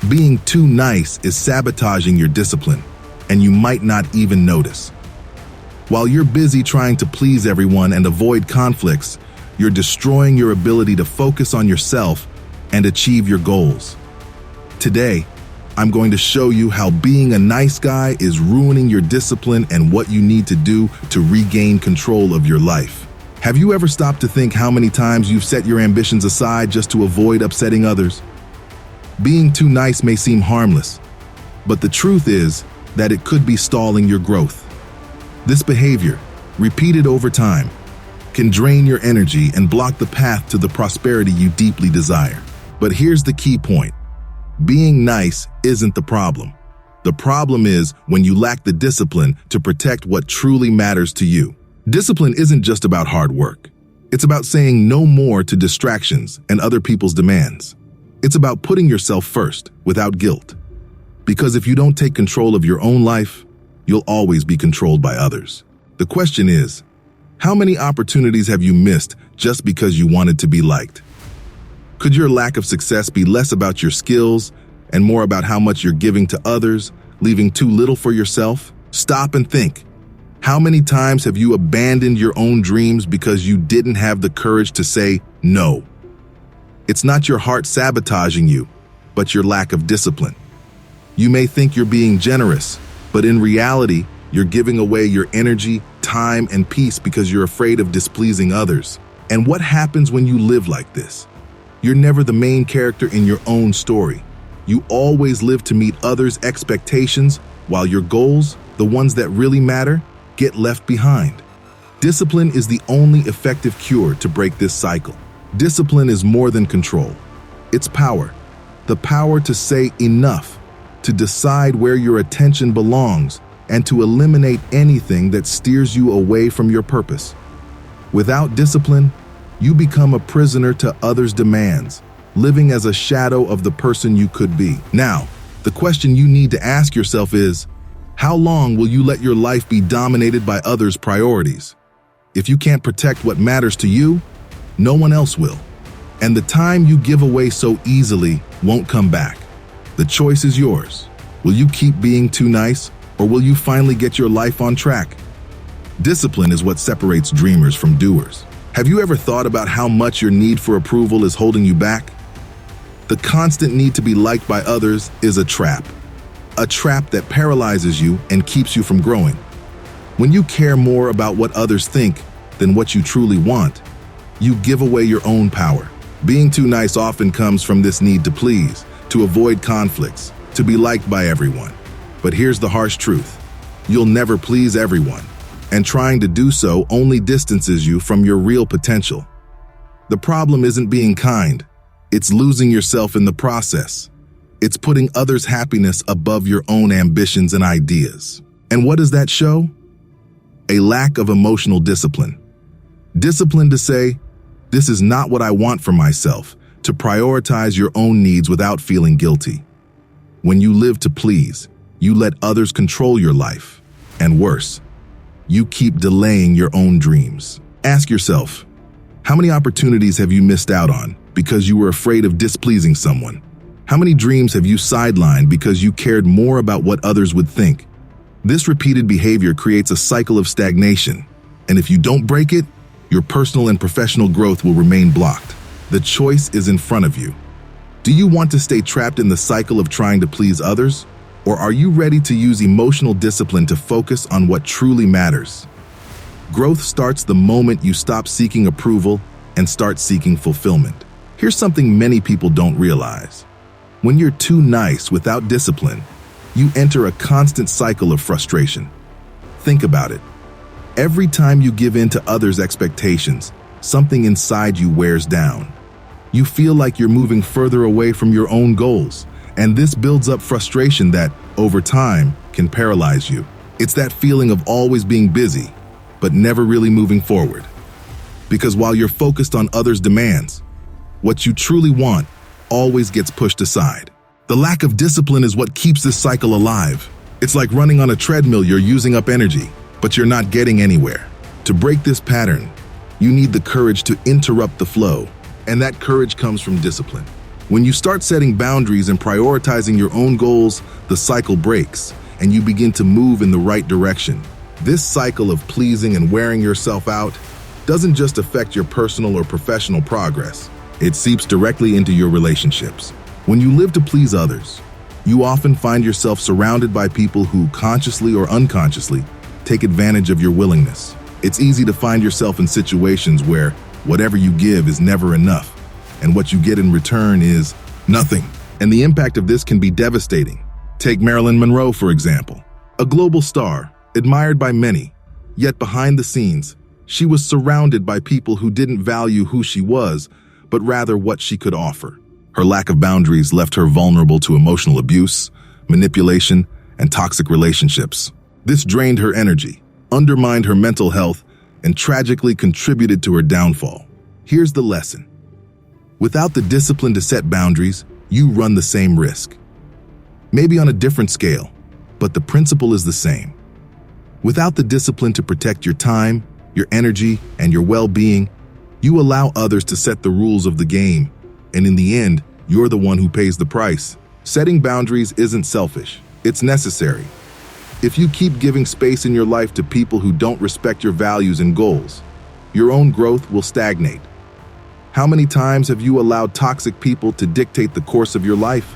Being too nice is sabotaging your discipline, and you might not even notice. While you're busy trying to please everyone and avoid conflicts, you're destroying your ability to focus on yourself and achieve your goals. Today, I'm going to show you how being a nice guy is ruining your discipline and what you need to do to regain control of your life. Have you ever stopped to think how many times you've set your ambitions aside just to avoid upsetting others? Being too nice may seem harmless, but the truth is that it could be stalling your growth. This behavior, repeated over time, can drain your energy and block the path to the prosperity you deeply desire. But here's the key point. Being nice isn't the problem. The problem is when you lack the discipline to protect what truly matters to you. Discipline isn't just about hard work. It's about saying no more to distractions and other people's demands. It's about putting yourself first without guilt. Because if you don't take control of your own life, you'll always be controlled by others. The question is, how many opportunities have you missed just because you wanted to be liked? Could your lack of success be less about your skills and more about how much you're giving to others, leaving too little for yourself? Stop and think. How many times have you abandoned your own dreams because you didn't have the courage to say no? It's not your heart sabotaging you, but your lack of discipline. You may think you're being generous, but in reality, you're giving away your energy, time, and peace because you're afraid of displeasing others. And what happens when you live like this? You're never the main character in your own story. You always live to meet others' expectations, while your goals, the ones that really matter, get left behind. Discipline is the only effective cure to break this cycle. Discipline is more than control. It's power. The power to say enough, to decide where your attention belongs, and to eliminate anything that steers you away from your purpose. Without discipline, you become a prisoner to others' demands, living as a shadow of the person you could be. Now, the question you need to ask yourself is, how long will you let your life be dominated by others' priorities? If you can't protect what matters to you, no one else will. And the time you give away so easily won't come back. The choice is yours. Will you keep being too nice, or will you finally get your life on track? Discipline is what separates dreamers from doers. Have you ever thought about how much your need for approval is holding you back? The constant need to be liked by others is a trap that paralyzes you and keeps you from growing. When you care more about what others think than what you truly want, you give away your own power. Being too nice often comes from this need to please, to avoid conflicts, to be liked by everyone. But here's the harsh truth. You'll never please everyone, and trying to do so only distances you from your real potential. The problem isn't being kind, it's losing yourself in the process. It's putting others' happiness above your own ambitions and ideas. And what does that show? A lack of emotional discipline. Discipline to say, this is not what I want for myself, to prioritize your own needs without feeling guilty. When you live to please, you let others control your life. And worse, you keep delaying your own dreams. Ask yourself, how many opportunities have you missed out on because you were afraid of displeasing someone? How many dreams have you sidelined because you cared more about what others would think? This repeated behavior creates a cycle of stagnation, and if you don't break it, your personal and professional growth will remain blocked. The choice is in front of you. Do you want to stay trapped in the cycle of trying to please others? Or are you ready to use emotional discipline to focus on what truly matters? Growth starts the moment you stop seeking approval and start seeking fulfillment. Here's something many people don't realize. When you're too nice without discipline, you enter a constant cycle of frustration. Think about it. Every time you give in to others' expectations, something inside you wears down. You feel like you're moving further away from your own goals, and this builds up frustration that, over time, can paralyze you. It's that feeling of always being busy, but never really moving forward. Because while you're focused on others' demands, what you truly want always gets pushed aside. The lack of discipline is what keeps this cycle alive. It's like running on a treadmill. You're using up energy, but you're not getting anywhere. To break this pattern, you need the courage to interrupt the flow, and that courage comes from discipline. When you start setting boundaries and prioritizing your own goals, the cycle breaks, and you begin to move in the right direction. This cycle of pleasing and wearing yourself out doesn't just affect your personal or professional progress. It seeps directly into your relationships. When you live to please others, you often find yourself surrounded by people who, consciously or unconsciously, take advantage of your willingness. It's easy to find yourself in situations where whatever you give is never enough, and what you get in return is nothing. And the impact of this can be devastating. Take Marilyn Monroe, for example. A global star, admired by many, yet behind the scenes, she was surrounded by people who didn't value who she was, but rather what she could offer. Her lack of boundaries left her vulnerable to emotional abuse, manipulation, and toxic relationships. This drained her energy, undermined her mental health, and tragically contributed to her downfall. Here's the lesson. Without the discipline to set boundaries, you run the same risk. Maybe on a different scale, but the principle is the same. Without the discipline to protect your time, your energy, and your well-being, you allow others to set the rules of the game, and in the end, you're the one who pays the price. Setting boundaries isn't selfish, it's necessary. If you keep giving space in your life to people who don't respect your values and goals, your own growth will stagnate. How many times have you allowed toxic people to dictate the course of your life?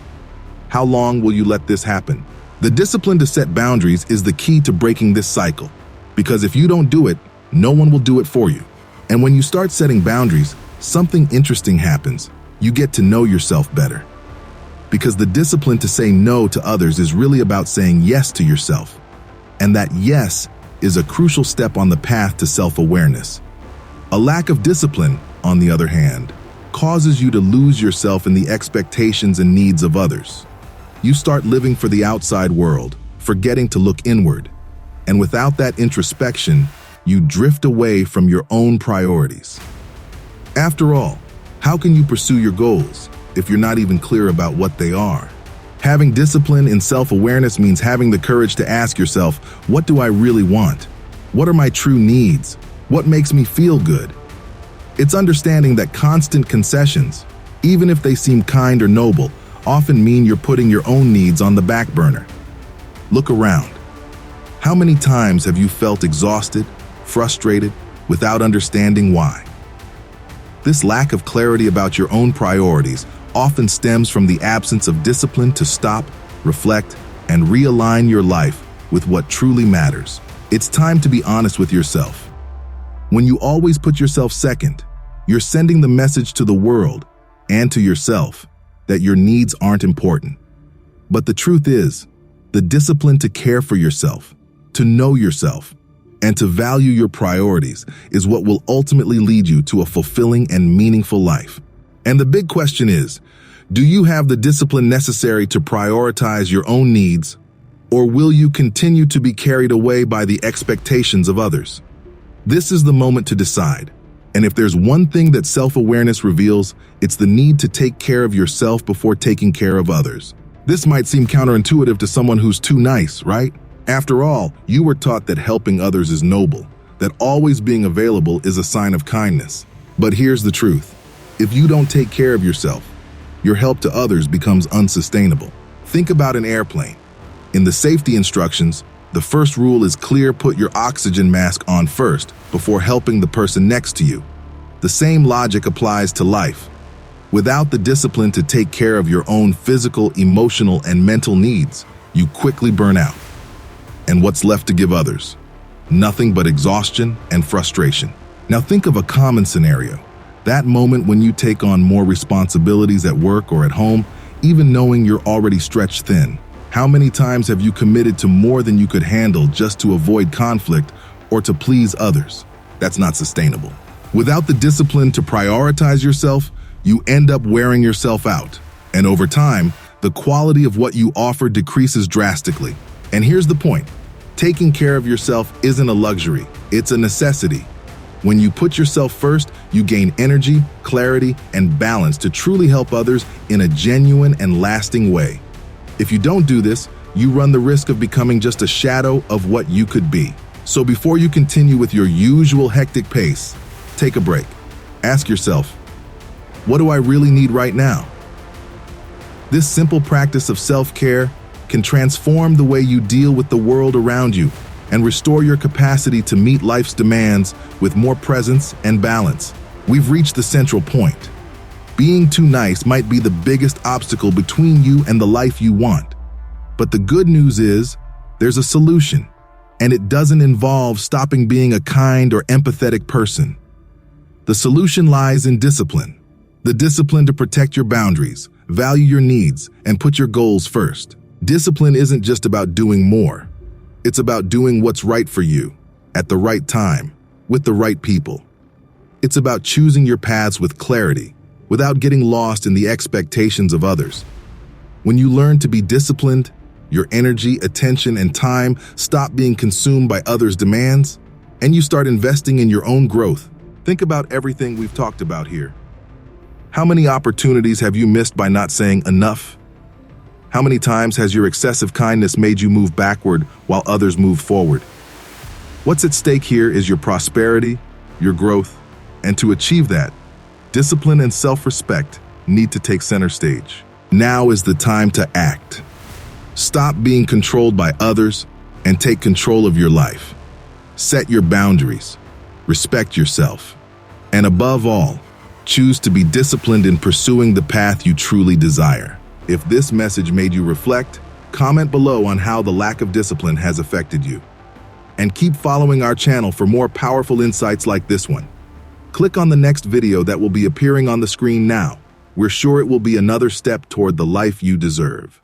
How long will you let this happen? The discipline to set boundaries is the key to breaking this cycle, because if you don't do it, no one will do it for you. And when you start setting boundaries, something interesting happens. You get to know yourself better. Because the discipline to say no to others is really about saying yes to yourself. And that yes is a crucial step on the path to self-awareness. A lack of discipline, on the other hand, causes you to lose yourself in the expectations and needs of others. You start living for the outside world, forgetting to look inward. And without that introspection, you drift away from your own priorities. After all, how can you pursue your goals if you're not even clear about what they are? Having discipline and self-awareness means having the courage to ask yourself, what do I really want? What are my true needs? What makes me feel good? It's understanding that constant concessions, even if they seem kind or noble, often mean you're putting your own needs on the back burner. Look around. How many times have you felt exhausted, frustrated, without understanding why? This lack of clarity about your own priorities often stems from the absence of discipline to stop, reflect, and realign your life with what truly matters. It's time to be honest with yourself. When you always put yourself second, you're sending the message to the world and to yourself that your needs aren't important. But the truth is, the discipline to care for yourself, to know yourself, and to value your priorities is what will ultimately lead you to a fulfilling and meaningful life. And the big question is, do you have the discipline necessary to prioritize your own needs, or will you continue to be carried away by the expectations of others? This is the moment to decide. And if there's one thing that self-awareness reveals, it's the need to take care of yourself before taking care of others. This might seem counterintuitive to someone who's too nice, right? After all, you were taught that helping others is noble, that always being available is a sign of kindness. But here's the truth. If you don't take care of yourself, your help to others becomes unsustainable. Think about an airplane. In the safety instructions, the first rule is clear: put your oxygen mask on first before helping the person next to you. The same logic applies to life. Without the discipline to take care of your own physical, emotional, and mental needs, you quickly burn out. And what's left to give others? Nothing but exhaustion and frustration. Now think of a common scenario. That moment when you take on more responsibilities at work or at home, even knowing you're already stretched thin. How many times have you committed to more than you could handle just to avoid conflict or to please others? That's not sustainable. Without the discipline to prioritize yourself, you end up wearing yourself out. And over time, the quality of what you offer decreases drastically. And here's the point. Taking care of yourself isn't a luxury, it's a necessity. When you put yourself first, you gain energy, clarity, and balance to truly help others in a genuine and lasting way. If you don't do this, you run the risk of becoming just a shadow of what you could be. So before you continue with your usual hectic pace, take a break. Ask yourself, what do I really need right now? This simple practice of self-care can transform the way you deal with the world around you and restore your capacity to meet life's demands with more presence and balance. We've reached the central point. Being too nice might be the biggest obstacle between you and the life you want. But the good news is, there's a solution, and it doesn't involve stopping being a kind or empathetic person. The solution lies in discipline. The discipline to protect your boundaries, value your needs, and put your goals first. Discipline isn't just about doing more. It's about doing what's right for you, at the right time, with the right people. It's about choosing your paths with clarity, without getting lost in the expectations of others. When you learn to be disciplined, your energy, attention, and time stop being consumed by others' demands, and you start investing in your own growth. Think about everything we've talked about here. How many opportunities have you missed by not saying enough? How many times has your excessive kindness made you move backward while others move forward? What's at stake here is your prosperity, your growth, and to achieve that, discipline and self-respect need to take center stage. Now is the time to act. Stop being controlled by others and take control of your life. Set your boundaries, respect yourself, and above all, choose to be disciplined in pursuing the path you truly desire. If this message made you reflect, comment below on how the lack of discipline has affected you. And keep following our channel for more powerful insights like this one. Click on the next video that will be appearing on the screen now. We're sure it will be another step toward the life you deserve.